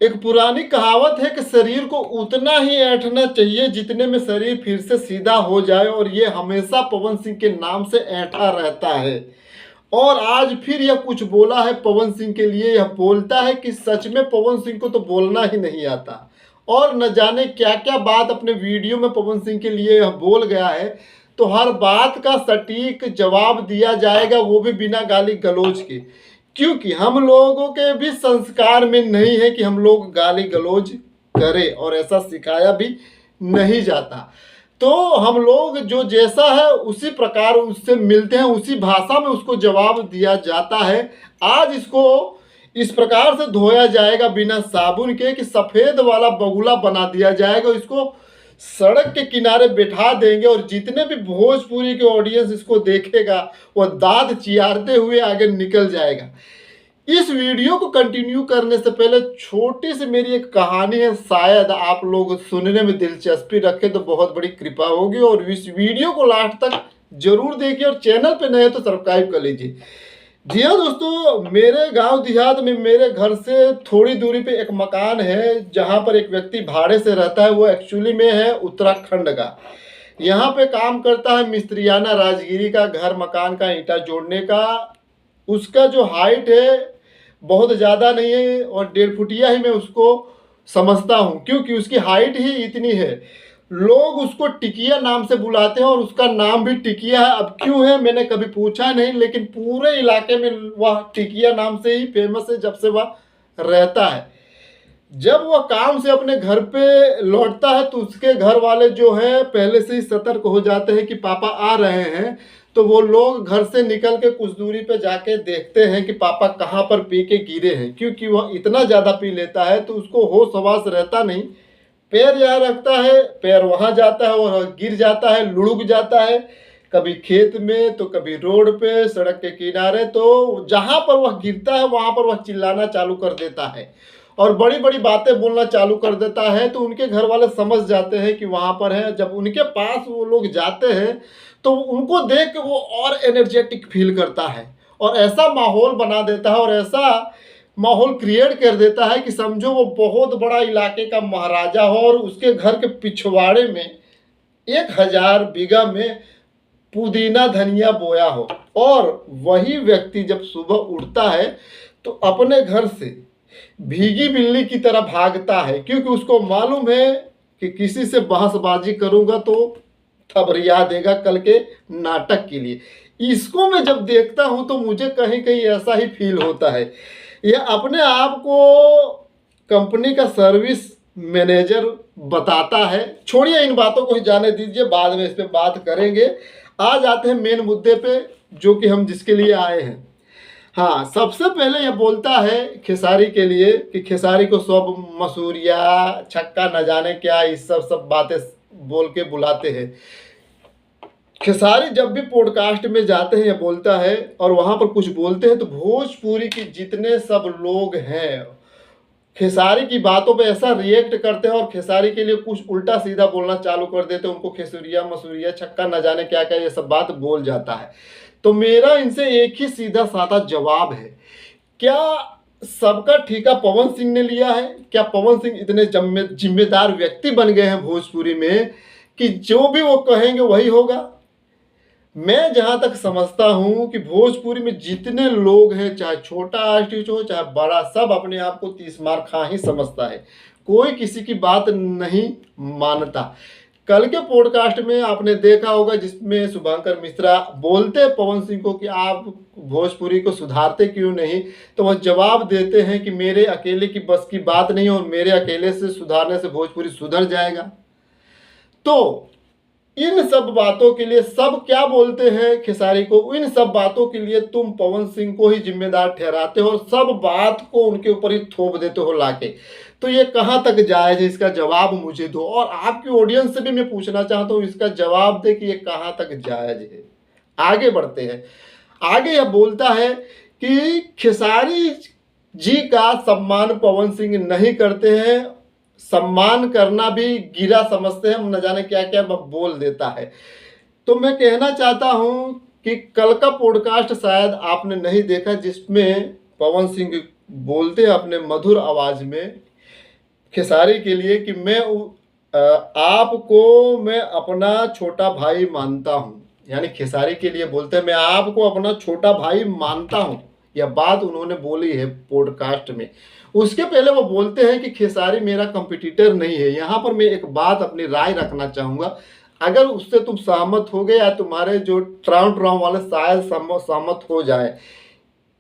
एक पुरानी कहावत है कि शरीर को उतना ही ऐंठना चाहिए जितने में शरीर फिर से सीधा हो जाए, और ये हमेशा पवन सिंह के नाम से ऐंठा रहता है। और आज फिर यह कुछ बोला है पवन सिंह के लिए। यह बोलता है कि सच में पवन सिंह को तो बोलना ही नहीं आता, और न जाने क्या क्या बात अपने वीडियो में पवन सिंह के लिए यह बोल गया है। तो हर बात का सटीक जवाब दिया जाएगा, वो भी बिना गाली गलौज के, क्योंकि हम लोगों के भी संस्कार में नहीं है कि हम लोग गाली गलौज करें, और ऐसा सिखाया भी नहीं जाता। तो हम लोग जो जैसा है उसी प्रकार उससे मिलते हैं, उसी भाषा में उसको जवाब दिया जाता है। आज इसको इस प्रकार से धोया जाएगा बिना साबुन के कि सफ़ेद वाला बगुला बना दिया जाएगा। इसको सड़क के किनारे बैठा देंगे, और जितने भी भोजपुरी के ऑडियंस इसको देखेगा वह दांत चियारते हुए आगे निकल जाएगा। इस वीडियो को कंटिन्यू करने से पहले छोटी सी मेरी एक कहानी है, शायद आप लोग सुनने में दिलचस्पी रखें तो बहुत बड़ी कृपा होगी, और इस वीडियो को लास्ट तक जरूर देखिए, और चैनल पे नए तो सब्सक्राइब कर लीजिए। जी हाँ दोस्तों, मेरे गांव देहात में मेरे घर से थोड़ी दूरी पे एक मकान है जहां पर एक व्यक्ति भाड़े से रहता है। वो एक्चुअली में है उत्तराखंड का। यहाँ पे काम करता है मिस्त्रियाना राजगिरी का, घर मकान का ईंटा जोड़ने का। उसका जो हाइट है बहुत ज़्यादा नहीं है, और 1.5 फुटिया ही मैं उसको समझता हूँ, क्योंकि उसकी हाइट ही इतनी है। लोग उसको टिकिया नाम से बुलाते हैं, और उसका नाम भी टिकिया है। अब क्यों है मैंने कभी पूछा नहीं, लेकिन पूरे इलाके में वह टिकिया नाम से ही फेमस है जब से वह रहता है। जब वह काम से अपने घर पे लौटता है तो उसके घर वाले जो है पहले से ही सतर्क हो जाते हैं कि पापा आ रहे हैं। तो वो लोग घर से निकल के कुछ दूरी पे जाके देखते हैं कि पापा कहाँ पर पी के गिरे हैं, क्योंकि वह इतना ज़्यादा पी लेता है तो उसको होश हवास रहता नहीं। पैर यहाँ रखता है, पैर वहाँ जाता है और गिर जाता है, लुढ़क जाता है, कभी खेत में तो कभी रोड पे, सड़क के किनारे। तो जहाँ पर वह गिरता है वहाँ पर वह चिल्लाना चालू कर देता है और बड़ी बड़ी बातें बोलना चालू कर देता है। तो उनके घर वाले समझ जाते हैं कि वहाँ पर है। जब उनके पास वो लोग जाते हैं तो उनको देख के वो और एनर्जेटिक फील करता है, और ऐसा माहौल बना देता है, और ऐसा माहौल क्रिएट कर देता है कि समझो वो बहुत बड़ा इलाके का महाराजा हो, और उसके घर के पिछवाड़े में 1000 बीघा में पुदीना धनिया बोया हो। और वही व्यक्ति जब सुबह उठता है तो अपने घर से भीगी बिल्ली की तरह भागता है, क्योंकि उसको मालूम है कि किसी से बहसबाजी करूंगा तो थबरिया देगा कल के नाटक के लिए। इसको मैं जब देखता हूं तो मुझे कहीं कहीं ऐसा ही फील होता है। यह अपने आप को कंपनी का सर्विस मैनेजर बताता है। छोड़िए इन बातों को ही जाने दीजिए, बाद में इस पे बात करेंगे। आज आते हैं मेन मुद्दे पे, जो कि हम जिसके लिए आए हैं। हाँ, सबसे पहले यह बोलता है खेसारी के लिए कि खेसारी को सब मसूरिया छक्का न जाने क्या इस सब बातें बोल के बुलाते हैं। खेसारी जब भी पॉडकास्ट में जाते हैं यह बोलता है, और वहाँ पर कुछ बोलते हैं तो भोजपुरी के जितने सब लोग हैं खेसारी की बातों पे ऐसा रिएक्ट करते हैं, और खेसारी के लिए कुछ उल्टा सीधा बोलना चालू कर देते हैं। उनको खेसुरिया मसूरिया छक्का न जाने क्या क्या ये सब बात बोल जाता है। तो मेरा इनसे एक ही सीधा साधा जवाब है, क्या सबका ठेका पवन सिंह ने लिया है? क्या पवन सिंह इतने जिम्मेदार व्यक्ति बन गए हैं भोजपुरी में कि जो भी वो कहेंगे वही होगा? मैं जहां तक समझता हूं कि भोजपुरी में जितने लोग हैं, चाहे छोटा आर्टिस्ट हो चाहे बड़ा, सब अपने आप को 30 मार खा ही समझता है। कोई किसी की बात नहीं मानता। कल के पॉडकास्ट में आपने देखा होगा जिसमें शुभंकर मिश्रा बोलते हैं पवन सिंह को कि आप भोजपुरी को सुधारते क्यों नहीं, तो वह जवाब देते हैं कि मेरे अकेले की बस की बात नहीं, और मेरे अकेले से सुधारने से भोजपुरी सुधर जाएगा। तो इन सब बातों के लिए सब क्या बोलते हैं खेसारी को? इन सब बातों के लिए तुम पवन सिंह को ही जिम्मेदार ठहराते हो, और सब बात को उनके ऊपर ही थोप देते हो लाके। तो ये कहाँ तक जायज है? इसका जवाब मुझे दो, और आपकी ऑडियंस से भी मैं पूछना चाहता हूँ, इसका जवाब दे कि ये कहाँ तक जायज है। आगे बढ़ते हैं। आगे यह बोलता है कि खेसारी जी का सम्मान पवन सिंह नहीं करते हैं, सम्मान करना भी गिरा समझते हैं, न जाने क्या क्या बोल देता है। तो मैं कहना चाहता हूं कि कल का पॉडकास्ट शायद आपने नहीं देखा, जिसमें पवन सिंह बोलते हैं अपने मधुर आवाज में खेसारी के लिए कि आपको मैं अपना छोटा भाई मानता हूँ, यानी खेसारी के लिए बोलते हैं मैं आपको अपना छोटा भाई मानता हूँ। यह बात उन्होंने बोली है पॉडकास्ट में। उसके पहले वो बोलते हैं कि खेसारी मेरा कंपटीटर नहीं है। यहाँ पर मैं एक बात अपनी राय रखना चाहूँगा, अगर उससे तुम सहमत हो गए या तुम्हारे जो ट्राउन ट्राउन वाले शायद सहमत हो जाए,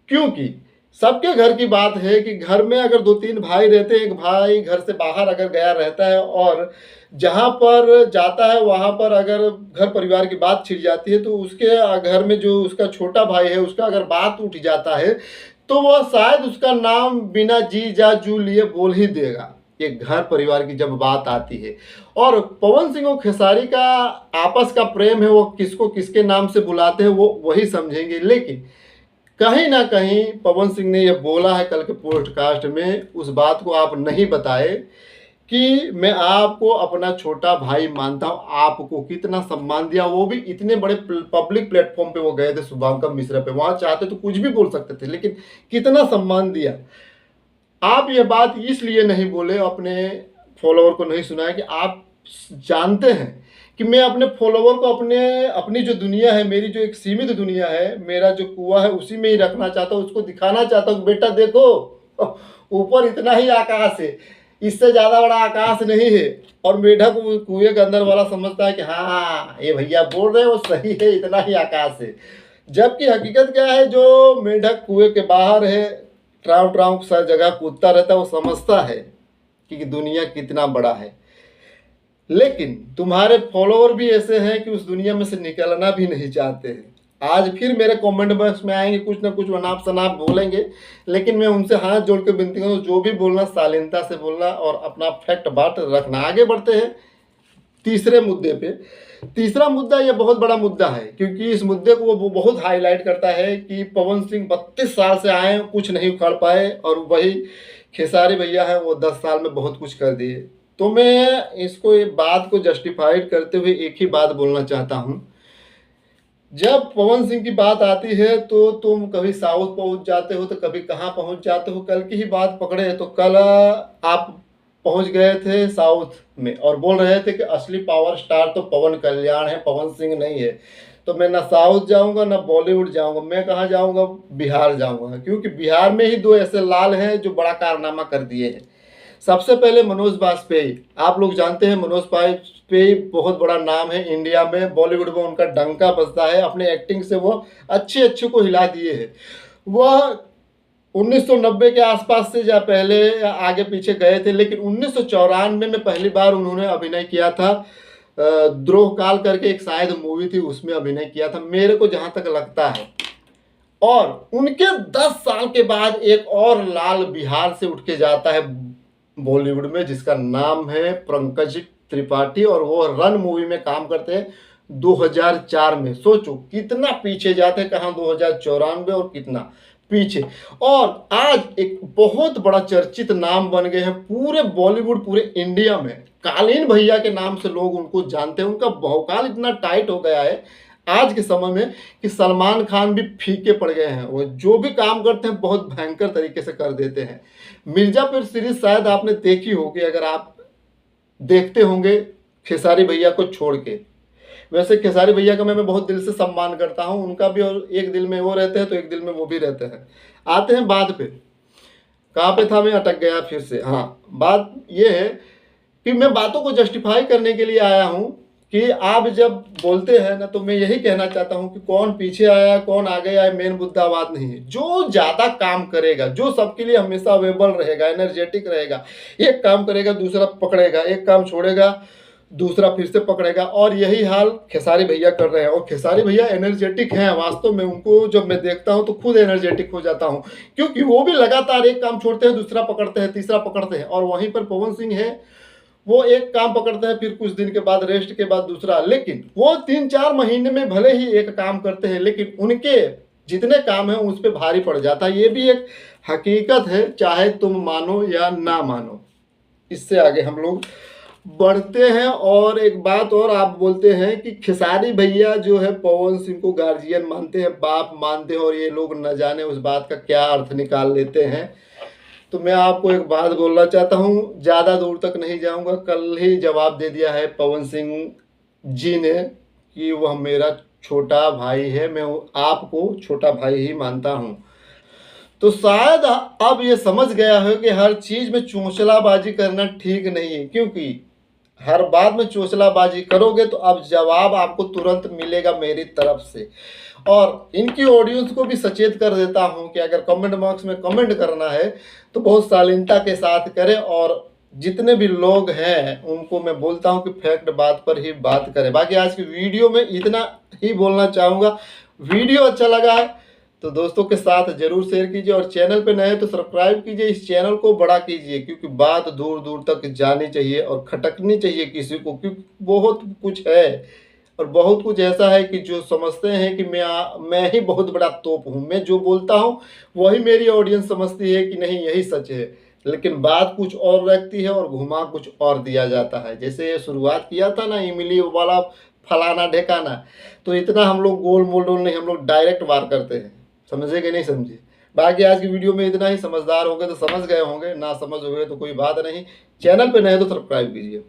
क्योंकि सबके घर की बात है कि घर में अगर 2-3 भाई रहते हैं, एक भाई घर से बाहर अगर गया रहता है और जहाँ पर जाता है वहाँ पर अगर घर परिवार की बात छिड़ जाती है तो उसके घर में जो उसका छोटा भाई है उसका अगर बात उठ जाता है तो वह शायद उसका नाम बिना जी जा जू लिए बोल ही देगा। ये घर परिवार की जब बात आती है, और पवन सिंह और खेसारी का आपस का प्रेम है, वो किसको किसके नाम से बुलाते हैं वो वही समझेंगे। लेकिन कहीं ना कहीं पवन सिंह ने यह बोला है कल के पॉडकास्ट में, उस बात को आप नहीं बताए कि मैं आपको अपना छोटा भाई मानता हूँ। आपको कितना सम्मान दिया, वो भी इतने बड़े पब्लिक प्लेटफॉर्म पे वो गए थे शुभंकर मिश्रा पे, वहाँ चाहते तो कुछ भी बोल सकते थे, लेकिन कितना सम्मान दिया। आप ये बात इसलिए नहीं बोले, अपने फॉलोअर को नहीं सुनाया कि आप जानते हैं कि मैं अपने फॉलोअर को अपनी जो दुनिया है, मेरी जो एक सीमित दुनिया है, मेरा जो कुआं है उसी में ही रखना चाहता हूँ, उसको दिखाना चाहता हूँ बेटा देखो ऊपर इतना ही आकाश है, इससे ज़्यादा बड़ा आकाश नहीं है। और मेढक कुएं के अंदर वाला समझता है कि हाँ ये भैया बोल रहे हैं वो सही है, इतना ही आकाश है। जबकि हकीकत क्या है, जो मेढक कुएं के बाहर है, ट्राउ ट्राउ सा जगह कूदता रहता है, वो समझता है कि दुनिया कितना बड़ा है। लेकिन तुम्हारे फॉलोअर भी ऐसे हैं कि उस दुनिया में से निकलना भी नहीं चाहते हैं। आज फिर मेरे कमेंट बॉक्स में आएंगे, कुछ ना कुछ अनाप शनाप बोलेंगे, लेकिन मैं उनसे हाथ जोड़ के विनती करूँ, जो भी बोलना शालीनता से बोलना और अपना फैक्ट बात रखना। आगे बढ़ते हैं तीसरे मुद्दे पे। तीसरा मुद्दा ये बहुत बड़ा मुद्दा है, क्योंकि इस मुद्दे को वो बहुत हाईलाइट करता है कि पवन सिंह 32 साल से आए, कुछ नहीं उखाड़ पाए, और वही खेसारी भैया है वो 10 साल में बहुत कुछ कर दिए। तो मैं इसको ये बात को जस्टिफाइड करते हुए एक ही बात बोलना चाहता हूँ, जब पवन सिंह की बात आती है तो तुम कभी साउथ पहुंच जाते हो तो कभी कहाँ पहुंच जाते हो। कल की ही बात पकड़े तो कल आप पहुंच गए थे साउथ में और बोल रहे थे कि असली पावर स्टार तो पवन कल्याण है, पवन सिंह नहीं है। तो मैं ना साउथ जाऊंगा ना बॉलीवुड जाऊंगा, मैं कहाँ जाऊंगा, बिहार जाऊंगा, क्योंकि बिहार में ही दो ऐसे लाल हैं जो बड़ा कारनामा कर दिए हैं। सबसे पहले मनोज बाजपेयी, आप लोग जानते हैं मनोज बाजपेयी बहुत बड़ा नाम है इंडिया में, बॉलीवुड में उनका डंका बजता है, अपने एक्टिंग से वो अच्छे अच्छे को हिला दिए हैं। वह 1990 के आसपास से या पहले आगे पीछे गए थे, लेकिन 1994 में पहली बार उन्होंने अभिनय किया था। द्रोह काल करके एक शायद मूवी थी, उसमें अभिनय किया था मेरे को जहाँ तक लगता है। और उनके 10 साल के बाद एक और लाल बिहार से उठ के जाता है बॉलीवुड में, जिसका नाम है पंकज त्रिपाठी, और वो रन मूवी में काम करते हैं 2004 में। सोचो कितना पीछे जाते हैं, कहाँ 2094 और कितना पीछे। और आज एक बहुत बड़ा चर्चित नाम बन गए हैं पूरे बॉलीवुड, पूरे इंडिया में। कालीन भैया के नाम से लोग उनको जानते हैं। उनका भौकाल इतना टाइट हो गया है आज के समय में कि सलमान खान भी फीके पड़ गए हैं। वो जो भी काम करते हैं बहुत भयंकर तरीके से कर देते हैं। मिर्जापुर सीरीज शायद आपने देखी होगी, अगर आप देखते होंगे खेसारी भैया को छोड़ के। वैसे खेसारी भैया का मैं बहुत दिल से सम्मान करता हूं, उनका भी, और एक दिल में वो रहते हैं तो एक दिल में वो भी रहते हैं। आते हैं बात पे, कहाँ पे था मैं, अटक गया फिर से। हाँ, बात ये है कि मैं बातों को जस्टिफाई करने के लिए आया हूं कि आप जब बोलते हैं ना, तो मैं यही कहना चाहता हूं कि कौन पीछे आया कौन आगे आया मेन मुद्दा बात नहीं है। जो ज़्यादा काम करेगा, जो सबके लिए हमेशा अवेलेबल रहेगा, एनर्जेटिक रहेगा, एक काम करेगा दूसरा पकड़ेगा, एक काम छोड़ेगा दूसरा फिर से पकड़ेगा, और यही हाल खेसारी भैया कर रहे हैं। और खेसारी भैया एनर्जेटिक हैं वास्तव में, उनको जब मैं देखता हूं तो खुद एनर्जेटिक हो जाता हूं, क्योंकि वो भी लगातार एक काम छोड़ते हैं दूसरा पकड़ते हैं तीसरा पकड़ते हैं। और वहीं पर पवन सिंह है, वो एक काम पकड़ते हैं फिर कुछ दिन के बाद रेस्ट के बाद दूसरा, लेकिन वो 3-4 महीने में भले ही एक काम करते हैं, लेकिन उनके जितने काम हैं उस पर भारी पड़ जाता है। ये भी एक हकीकत है, चाहे तुम मानो या ना मानो। इससे आगे हम लोग बढ़ते हैं। और एक बात और, आप बोलते हैं कि खेसारी भैया जो है पवन सिंह को गार्जियन मानते हैं, बाप मानते हैं, और ये लोग न जाने उस बात का क्या अर्थ निकाल लेते हैं। तो मैं आपको एक बात बोलना चाहता हूँ, ज़्यादा दूर तक नहीं जाऊँगा। कल ही जवाब दे दिया है पवन सिंह जी ने कि वह मेरा छोटा भाई है, मैं आपको छोटा भाई ही मानता हूँ। तो शायद अब ये समझ गया हो कि हर चीज़ में चोंचलाबाजी करना ठीक नहीं है, क्योंकि हर बात में चोंचलाबाजी करोगे तो अब जवाब आपको तुरंत मिलेगा मेरी तरफ से। और इनकी ऑडियंस को भी सचेत कर देता हूँ कि अगर कमेंट बॉक्स में कमेंट करना है तो बहुत शालीनता के साथ करें, और जितने भी लोग हैं उनको मैं बोलता हूँ कि फैक्ट बात पर ही बात करें। बाकी आज की वीडियो में इतना ही बोलना चाहूँगा। वीडियो अच्छा लगा है तो दोस्तों के साथ जरूर शेयर कीजिए, और चैनल पे नए हैं तो सब्सक्राइब कीजिए, इस चैनल को बड़ा कीजिए, क्योंकि बात दूर दूर तक जानी चाहिए और खटकनी चाहिए किसी को, क्योंकि बहुत कुछ है और बहुत कुछ ऐसा है कि जो समझते हैं कि मैं ही बहुत बड़ा तोप हूँ, मैं जो बोलता हूँ वही मेरी ऑडियंस समझती है कि नहीं यही सच है, लेकिन बात कुछ और रहती है और घुमा कुछ और दिया जाता है। जैसे ये शुरुआत किया था ना इमली वाला फलाना ढेकाना, तो इतना हम लोग गोल मोल नहीं, हम लोग डायरेक्ट वार करते हैं। समझे कि नहीं समझे? बाकी आज की वीडियो में इतना ही। समझदार होंगे तो समझ गए होंगे, ना समझ हुए तो कोई बात नहीं। चैनल पे नए तो सब्सक्राइब कीजिए।